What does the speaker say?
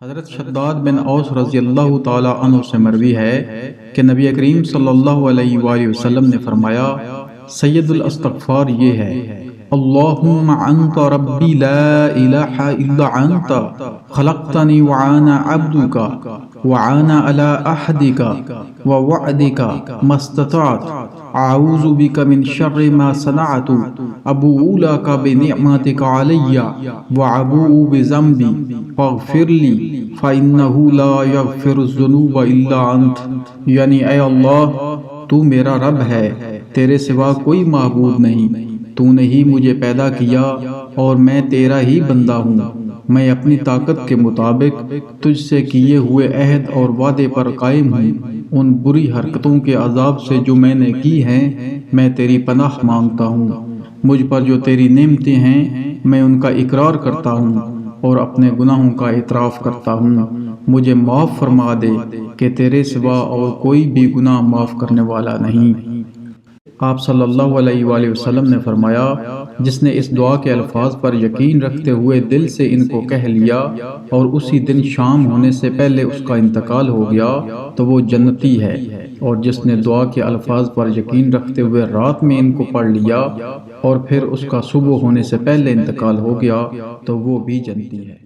حضرت شداد بن اوس رضی اللہ تعالی عنہ سے مروی ہے کہ نبی کریم صلی اللہ علیہ وآلہ وسلم نے فرمایا، سید الاستغفار یہ ہے: اللہم انت ربی لا الہ الا انت خلقتنی وانا عبدک وانا علی عہدک ووعدک ما استطعت اعوذ بک من شر ما صنعت ابوء لک بنعمتک علی وابوء بذنبی فاغفر لی فإنہ لا یغفر الذنوب الا انت، یعنی اے اللہ تو میرا رب ہے، تیرے سوا کوئی معبود نہیں، تو نے ہی مجھے پیدا کیا اور میں تیرا ہی بندہ ہوں، میں اپنی طاقت کے مطابق تجھ سے کیے ہوئے عہد اور وعدے پر قائم ہوں، ان بری حرکتوں کے عذاب سے جو میں نے کی ہیں میں تیری پناہ مانگتا ہوں، مجھ پر جو تیری نعمتیں ہیں میں ان کا اقرار کرتا ہوں اور اپنے گناہوں کا اعتراف کرتا ہوں، مجھے معاف فرما دے کہ تیرے سوا اور کوئی بھی گناہ معاف کرنے والا نہیں۔ آپ صلی اللہ علیہ وآلہ وسلم نے فرمایا، جس نے اس دعا کے الفاظ پر یقین رکھتے ہوئے دل سے ان کو کہہ لیا اور اسی دن شام ہونے سے پہلے اس کا انتقال ہو گیا تو وہ جنتی ہے، اور جس نے دعا کے الفاظ پر یقین رکھتے ہوئے رات میں ان کو پڑھ لیا اور پھر اس کا صبح ہونے سے پہلے انتقال ہو گیا تو وہ بھی جنتی ہے۔